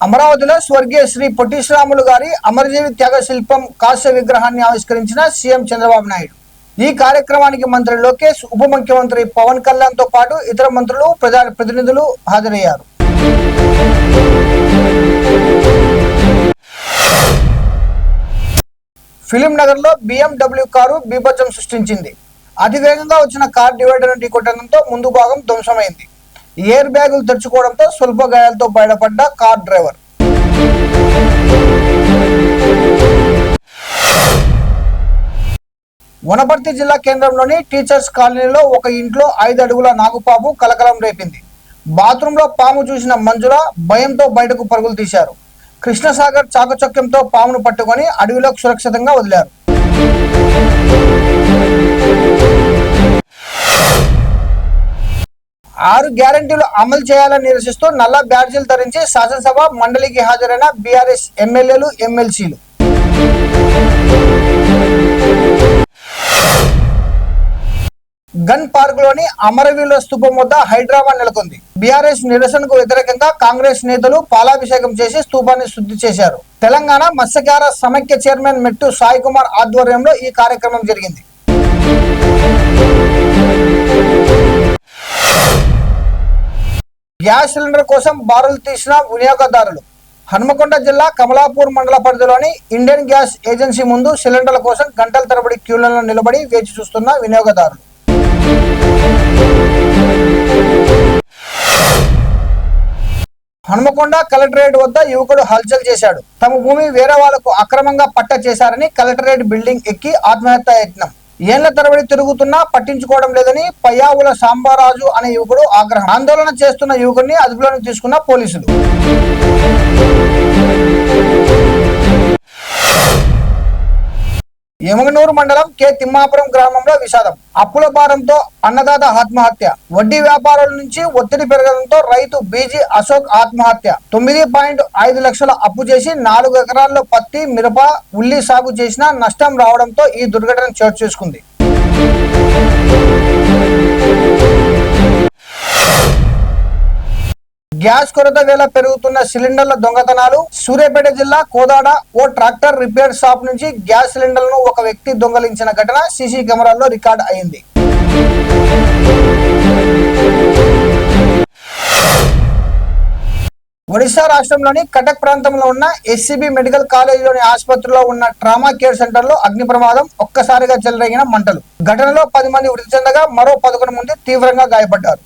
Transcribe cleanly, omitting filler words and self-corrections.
అమరావతిలో స్వర్గీయ శ్రీ పొట్టి శ్రీరాములు గారి అమరజీవి త్యాగ శిల్పం కాంస్య విగ్రహాన్ని ఆవిష్కరించిన సీఎం చంద్రబాబు నాయుడు. ఈ కార్యక్రమానికి మంత్రి లోకేష్, ఉప ముఖ్యమంత్రి పవన్ కళ్యాణ్ తో పాటు ఇతర మంత్రులు, ప్రజా ప్రతినిధులు హాజరయ్యారు. ఫిలిం నగర్ లో BMW కారు బీభత్సం సృష్టించింది. అతివేగంగా వచ్చిన కార్ డివైడర్ ను ఢీకొట్టడంతో ముందు భాగం ధ్వంసమైంది. ఎయిర్ బ్యాగులు తెరుచుకోవడంతో స్వల్ప గాయాలతో బయటపడ్డ కార్ డ్రైవర్. వనపర్తి జిల్లా కేంద్రంలోని టీచర్స్ కాలనీలో ఒక ఇంట్లో 5 అడుగుల నాగుపాము కలకలం రేపింది. బాత్రూంలో పాము చూసిన మంజుల భయంతో బయటకు పరుగులు తీశారు. కృష్ణసాగర్ చాకచక్యంతో పామును పట్టుకొని అడవిలోకి సురక్షితంగా వదిలారు. 6 గ్యారంటీలు అమలు చేయాలని నిరసిస్తూ నల్ల బ్యాడ్జీలు ధరించి శాసనసభ మండలికి హాజరైన బీఆర్ఎస్ ఎమ్మెల్యేలు, ఎమ్మెల్సీలు. గన్ పార్క్ లోని అమరవీరుల స్తూపం వద్ద హైడ్రామా నెలకొంది. బీఆర్ఎస్ నిరసనకు వ్యతిరేకంగా కాంగ్రెస్ నేతలు పాలాభిషేకం చేసి స్తూపాన్ని శుద్ధి చేశారు. తెలంగాణ మత్స్యకార సమైక్య చైర్మన్ మెట్టు సాయి కుమార్ ఆధ్వర్యంలో ఈ కార్యక్రమం జరిగింది. గ్యాస్ సిలిండర్ కోసం బారులు తీసిన వినియోగదారులు. హన్మకొండ జిల్లా కమలాపూర్ మండల పరిధిలోని ఇండియన్ గ్యాస్ ఏజెన్సీ ముందు సిలిండర్ల కోసం గంటల తరబడి క్యూలలో నిలబడి వేచి చూస్తున్న వినియోగదారులు. హన్మకొండ కలెక్టరేట్ వద్ద యువకుడు హల్చల్ చేశాడు. తమ భూమి వేరే వాళ్లకు అక్రమంగా పట్టా చేశారని కలెక్టరేట్ బిల్డింగ్ ఎక్కి ఆత్మహత్య యత్నం. ఏళ్ల తరబడి తిరుగుతున్నా పట్టించుకోవడం లేదని పయ్యావుల సాంబారాజు అనే యువకుడు ఆగ్రహం. ఆందోళన చేస్తున్న యువకుడిని అదుపులోకి తీసుకున్న పోలీసులు. యమగనూరు మండలం కె తిమ్మాపురం గ్రామంలో విషాదం. అప్పుల భారంతో అన్నదాత ఆత్మహత్య. వడ్డీ వ్యాపారుల నుంచి ఒత్తిడి పెరగడంతో రైతు బీజీ అశోక్ ఆత్మహత్య. 9.5 లక్షల అప్పు చేసి 4 ఎకరాల్లో పత్తి, మిరప, ఉల్లి సాగు చేసినా నష్టం రావడంతో ఈ దుర్ఘటన చోటు చేసుకుంది. గ్యాస్ కొరత వేళ పెరుగుతున్న సిలిండర్ల దొంగతనాలు. సూర్యాపేట జిల్లా కోదాడ ఓ ట్రాక్టర్ రిపేర్ షాప్ నుంచి గ్యాస్ సిలిండర్లను ఒక వ్యక్తి దొంగలించిన ఘటన సీసీ కెమెరాల్లో రికార్డ్ అయింది. ఒడిశా రాష్ట్రంలోని కటక్ ప్రాంతంలో ఉన్న ఎస్సీబీ మెడికల్ కాలేజీలోని ఆసుపత్రిలో ఉన్న ట్రామా కేర్ సెంటర్ లో అగ్ని ప్రమాదం. ఒక్కసారిగా చెలరేగిన మంటలు. ఘటనలో 10 మంది మృతి చెందగా మరో 11 మంది తీవ్రంగా గాయపడ్డారు.